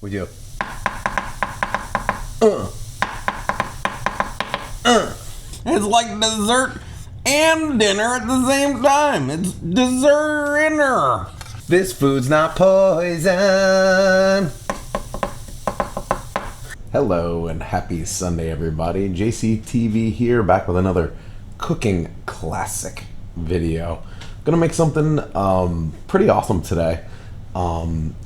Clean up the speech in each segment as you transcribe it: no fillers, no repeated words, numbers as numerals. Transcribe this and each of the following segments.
We do. It's like dessert and dinner at the same time. It's dessert-inner. This food's not poison. Hello and happy Sunday, everybody. JCTV here, back with another cooking classic video. Gonna make something pretty awesome today.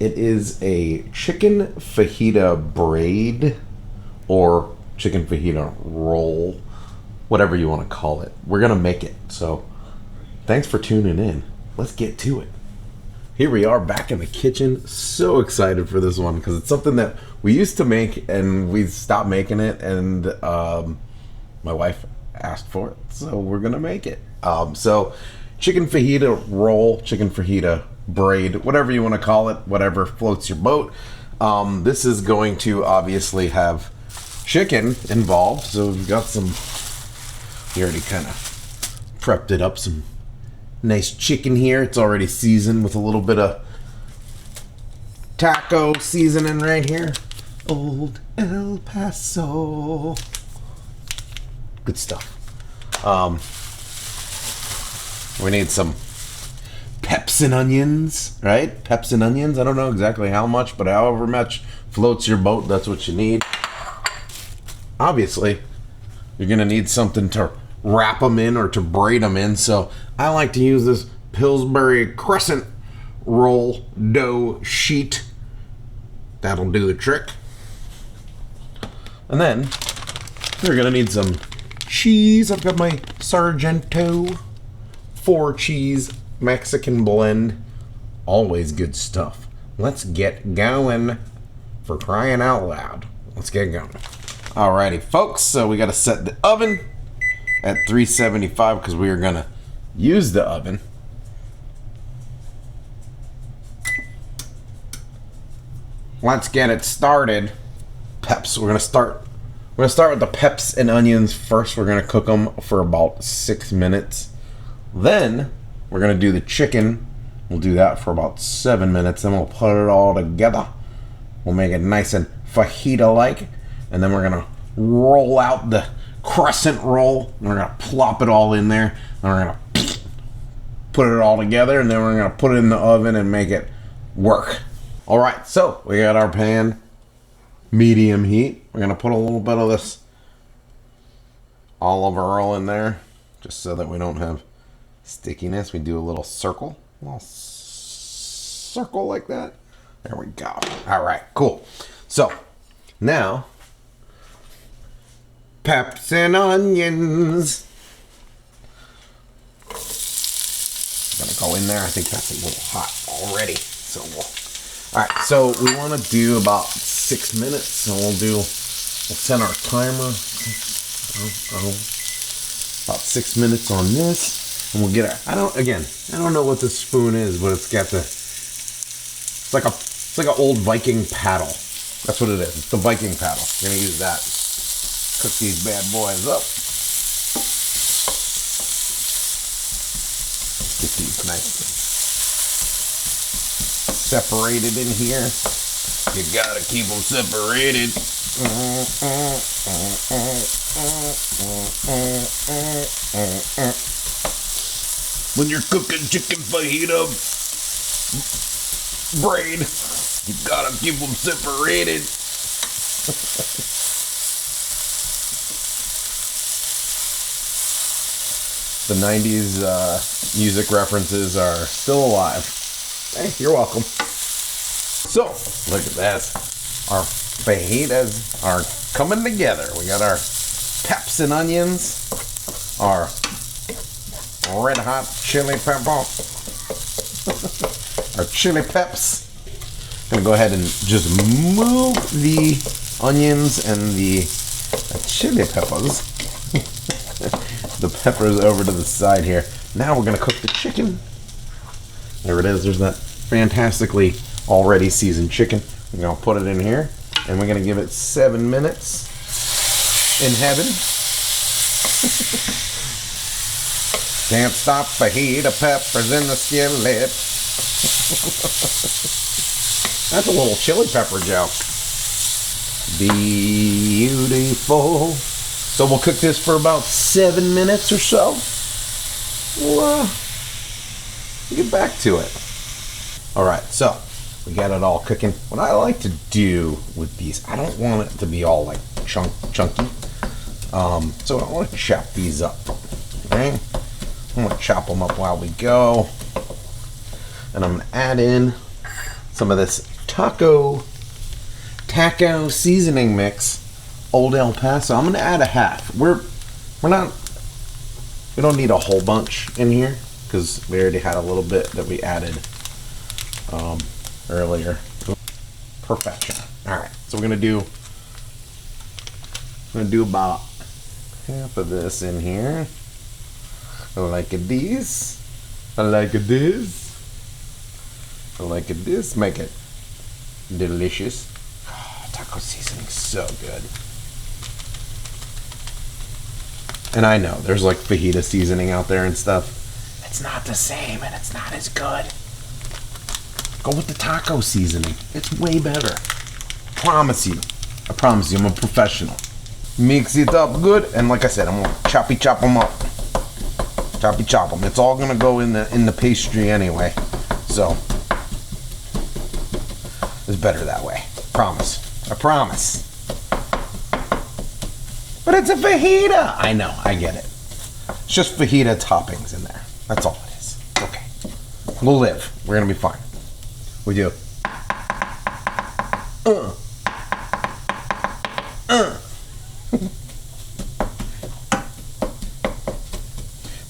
It is a chicken fajita braid or chicken fajita roll, whatever you want to call it. We're gonna make it. So thanks for tuning in. Let's get to it. Here we are back in the kitchen. So excited for this one because it's something that we used to make and we stopped making it, and my wife asked for it, so we're gonna make it. So chicken fajita roll, chicken fajita braid, whatever you want to call it, whatever floats your boat. This is going to obviously have chicken involved, so we've got some, we already kind of prepped it up, some nice chicken here. It's already seasoned with a little bit of taco seasoning right here. Old El Paso. Good stuff. We need some peps and onions, right? Peps and onions. I don't know exactly how much, but however much floats your boat, that's what you need. Obviously, you're gonna need something to wrap them in or to braid them in, so I like to use this Pillsbury Crescent roll dough sheet. That'll do the trick. And then we're gonna need some cheese. I've got my Sargento 4-cheese Mexican blend. Always good stuff. Let's get going, for crying out loud. Let's get going. Alrighty, folks, so we gotta set the oven at 375 because we are gonna use the oven. Let's get it started. Peps. We're gonna start with the peps and onions first. We're gonna cook them for about 6 minutes. Then we're gonna do the chicken. We'll do that for about 7 minutes. Then we'll put it all together. We'll make it nice and fajita-like. And then we're gonna roll out the crescent roll. And we're gonna plop it all in there. And we're gonna put it all together. And then we're gonna put it in the oven and make it work. All right, so we got our pan, medium heat. We're gonna put a little bit of this olive oil in there, just so that we don't have stickiness. We do a little circle like that. There we go. All right, cool. So now, peps and onions. Gonna go in there. I think that's a little hot already. So all right, so we want to do about 6 minutes. So we'll set our timer. About 6 minutes on this, and we'll get it. I don't know what this spoon is, but it's got it's like an old Viking paddle. That's what it is. It's the Viking paddle. We're gonna use that. Cook these bad boys up. Get these nice separated in here. You gotta keep them separated. When you're cooking chicken fajita braid, you gotta keep them separated. The 90s music references are still alive. Hey, you're welcome. So, look at that. Our fajitas are coming together. We got our peps and onions, our red hot chili pepper, our chili peps. I'm gonna go ahead and just move the onions and the chili peppers, the peppers over to the side here. Now we're gonna cook the chicken. There it is. There's that fantastically already seasoned chicken. We're gonna put it in here, and we're gonna give it 7 minutes in heaven. Can't stop fajita peppers in the skillet. That's a little chili pepper joke. Beautiful. So we'll cook this for about 7 minutes or so. We'll get back to it. All right, so we got it all cooking. What I like to do with these, I don't want it to be all like chunky. So I want to chop these up. Okay, I'm gonna chop them up while we go, and I'm gonna add in some of this taco seasoning mix, Old El Paso. I'm gonna add a half. We don't need a whole bunch in here because we already had a little bit that we added earlier. Perfection. All right, so we're gonna do about half of this in here. I like this. I like this. I like this. Make it delicious. Oh, taco seasoning so good. And I know there's like fajita seasoning out there and stuff. It's not the same and it's not as good. Go with the taco seasoning. It's way better. Promise you. I promise you, I'm a professional. Mix it up good, and like I said, I'm gonna chop them up. Chop them. It's all gonna go in the pastry anyway, so it's better that way. Promise. I promise. But it's a fajita. I know. I get it. It's just fajita toppings in there. That's all it is. Okay. We'll live. We're gonna be fine. We do.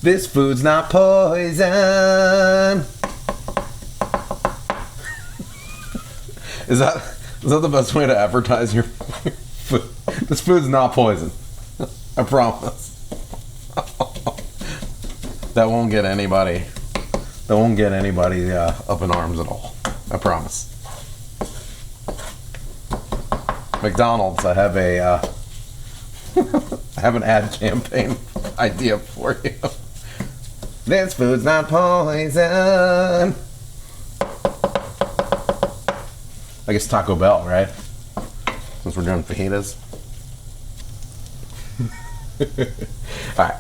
This food's not poison. Is that the best way to advertise your food? This food's not poison. I promise. That won't get anybody. Up in arms at all. I promise. McDonald's, I have an ad campaign idea for you. This food's not poison. I guess Taco Bell, right? Since we're doing fajitas. Alright,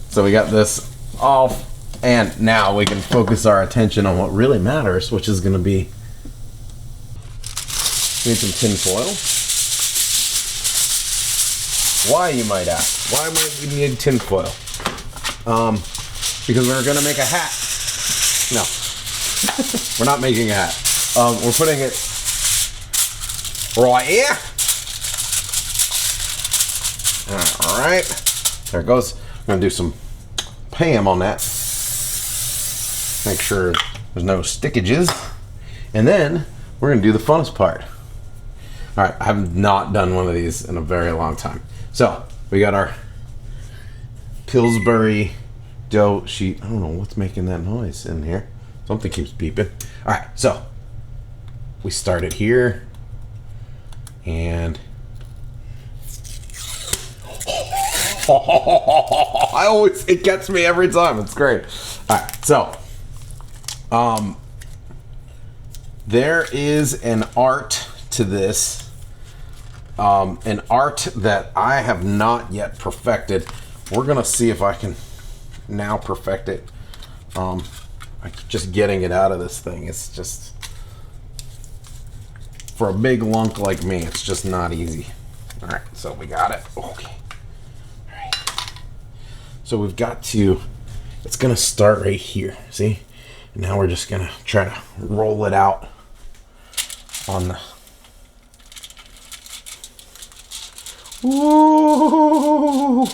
so we got this off, and now we can focus our attention on what really matters, which is going to be, we need some tin foil. Why, you might ask? Why might we need tin foil? Because we're going to make a hat. No. We're not making a hat. We're putting it right here. Alright. There it goes. I'm going to do some Pam on that. Make sure there's no stickages. And then we're going to do the funnest part. Alright, I have not done one of these in a very long time. So, we got our Pillsbury dough sheet. I don't know what's making that noise in here. Something keeps beeping. Alright, so we start it here. And it gets me every time. It's great. Alright, so there is an art to this. An art that I have not yet perfected. We're gonna see if I can now perfect it. Just getting it out of this thing, it's just, for a big lunk like me, it's just not easy. All right, so we got it. Okay. All right. So we've got to, it's gonna start right here, see? And now we're just gonna try to roll it out on the, ooh,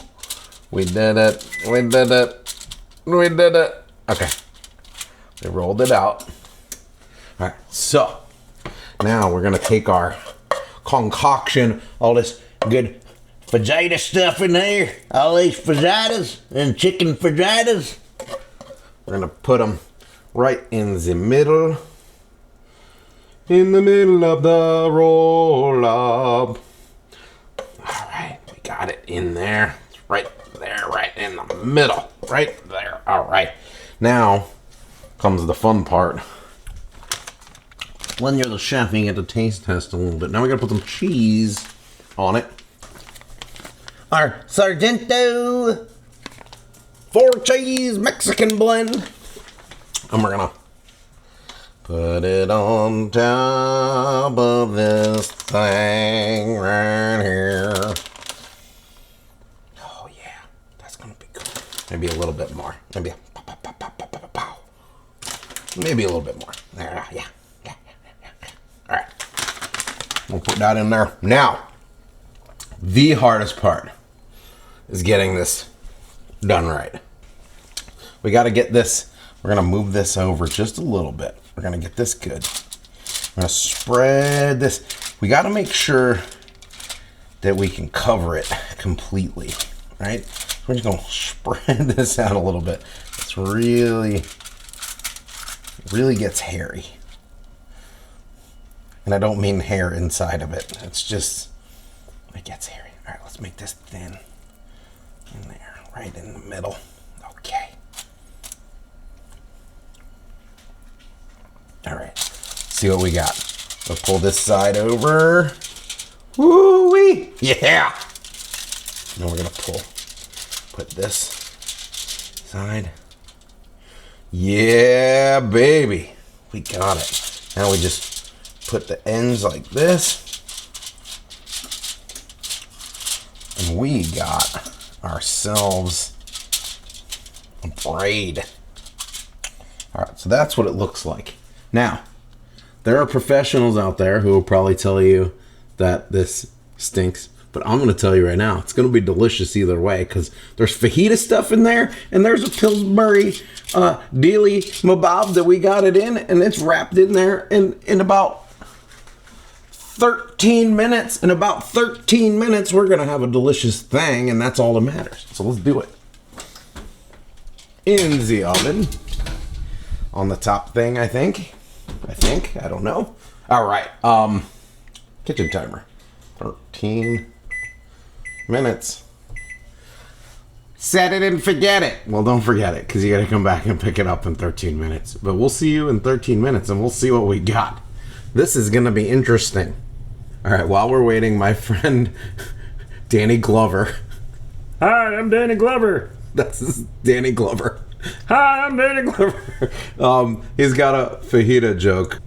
we did it. We did it. We did it. Okay. We rolled it out. All right. So now we're going to take our concoction, all this good fajita stuff in there, all these fajitas and chicken fajitas. We're going to put them right in the middle. In the middle of the roll up. Got it in there. It's right there, right in the middle. Right there. All right. Now comes the fun part. When you're the chef, you get to taste test a little bit. Now we gotta put some cheese on it. Our Sargento 4-cheese Mexican blend. And we're gonna put it on top of this thing right here. Oh yeah, that's gonna be good. Maybe a little bit more. Maybe a pow. Maybe a little bit more. There, yeah. All right, we'll put that in there. Now, the hardest part is getting this done right. We got to get this. We're gonna move this over just a little bit. We're gonna get this good. We're gonna spread this. We got to make sure that we can cover it completely, right? We're just gonna spread this out a little bit. It's really gets hairy. And I don't mean hair inside of it. It's just, it gets hairy. All right, let's make this thin in there, right in the middle. Okay. All right, see what we got. Let's pull this side over. Woo-wee! Yeah! Now we're gonna put this side. Yeah, baby. We got it. Now we just put the ends like this. And we got ourselves a braid. All right, so that's what it looks like. Now, there are professionals out there who will probably tell you that this stinks, but I'm going to tell you right now, it's going to be delicious either way, because there's fajita stuff in there, and there's a Pillsbury dealy mabob that we got it in, and it's wrapped in there in about 13 minutes. In about 13 minutes, we're going to have a delicious thing, and that's all that matters. So let's do it. In the oven. On the top thing, I think. I don't know. All right. Kitchen timer. 13 minutes. Set it and forget it. Well, don't forget it, because you got to come back and pick it up in 13 minutes. But we'll see you in 13 minutes, and we'll see what we got. This is going to be interesting. All right, while we're waiting, my friend Danny Glover. Hi, I'm Danny Glover. That's Danny Glover. Hi, I'm Danny Glover. He's got a fajita joke.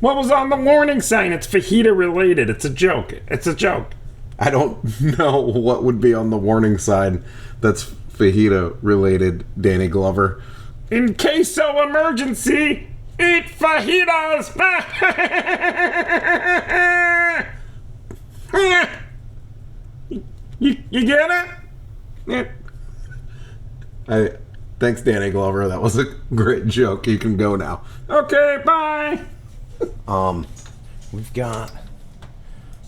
What was on the warning sign? It's fajita related. It's a joke. It's a joke. I don't know what would be on the warning sign that's fajita related, Danny Glover. In case of emergency, eat fajitas. You get it? Thanks, Danny Glover. That was a great joke. You can go now. Okay, bye. We've got a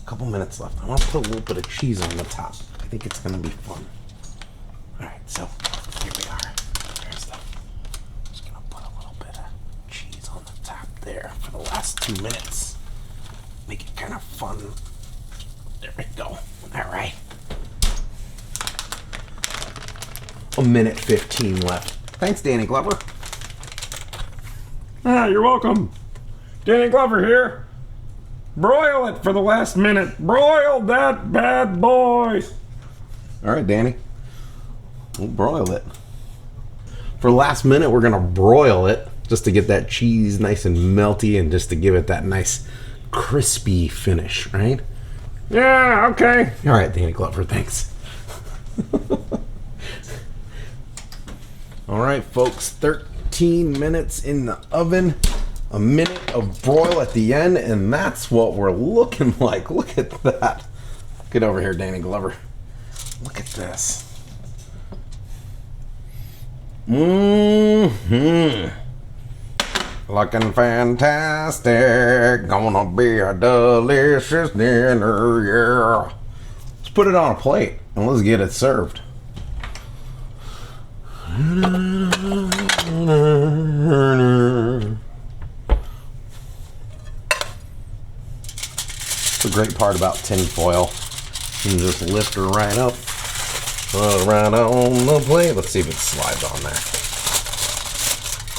couple minutes left. I want to put a little bit of cheese on the top. I think it's going to be fun. All right, so here we are. There's the. I'm just going to put a little bit of cheese on the top there for the last 2 minutes. Make it kind of fun. There we go. All right. A minute 15 left. Thanks, Danny Glover. You're welcome. Danny Glover here. Broil it for the last minute. Broil that bad boy. All right, Danny. We'll broil it. For the last minute, we're going to broil it just to get that cheese nice and melty and just to give it that nice crispy finish, right? Yeah, okay. All right, Danny Glover, thanks. All right, folks, 13 minutes in the oven, a minute of broil at the end, and that's what we're looking like. Look at that. Get over here, Danny Glover. Look at this. Looking fantastic. Gonna be a delicious dinner, yeah. Let's put it on a plate, and let's get it served. The great part about tin foil, you can just lift her right up, put it right on the plate. Let's see if it slides on there.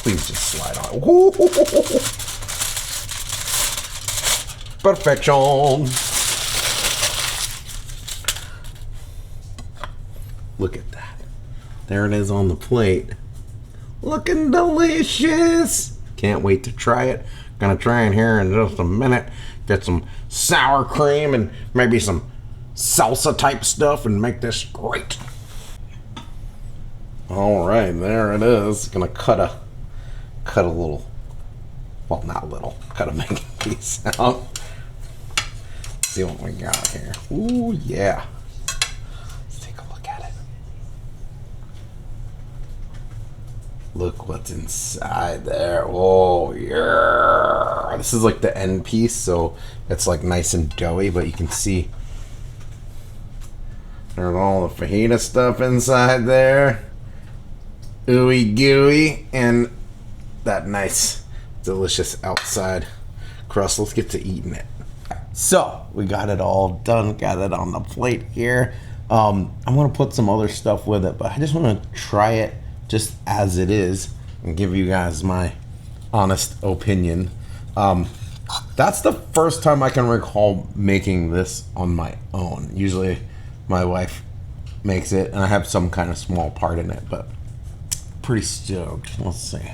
Please just slide on. perfection. Look at that. There it is on the plate. Looking delicious. Can't wait to try it. Gonna try it here in just a minute. Get some sour cream and maybe some salsa type stuff and make this great. All right, there it is. Gonna cut a little, well, not little, cut a big piece out. See what we got here. Ooh, yeah. Let's take a look at it. Look what's inside there. Oh, yeah. This is like the end piece, so it's like nice and doughy, but you can see there's all the fajita stuff inside there. Ooey gooey, and that nice, delicious outside crust. Let's get to eating it. So we got it all done, got it on the plate here. I'm gonna put some other stuff with it, but I just want to try it just as it is and give you guys my honest opinion. That's the first time I can recall making this on my own. Usually my wife makes it and I have some kind of small part in it, but pretty stoked. Let's see.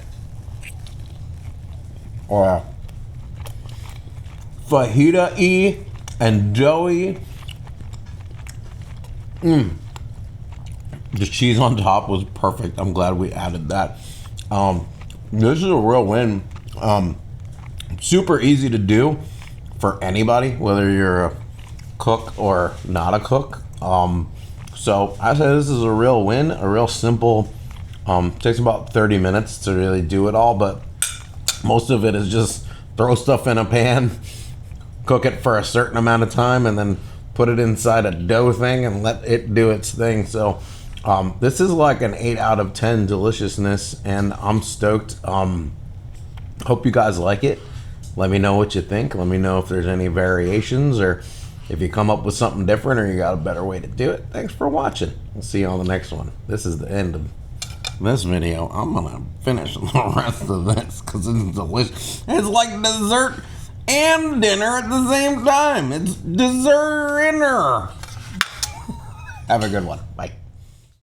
Fajita-y and doughy. The cheese on top was perfect. I'm glad we added that. This is a real win. Super easy to do for anybody, whether you're a cook or not a cook. So I say this is a real win, a real simple. Takes about 30 minutes to really do it all, but most of it is just throw stuff in a pan, cook it for a certain amount of time, and then put it inside a dough thing and let it do its thing. So this is like an 8 out of 10 deliciousness, and I'm stoked. Hope you guys like it. Let me know what you think. Let me know if there's any variations or if you come up with something different or you got a better way to do it. Thanks for watching. We'll see you on the next one. This is the end of this video. I'm gonna finish the rest of this because it's delicious. It's like dessert and dinner at the same time. It's dessert dinner. Have a good one. Bye.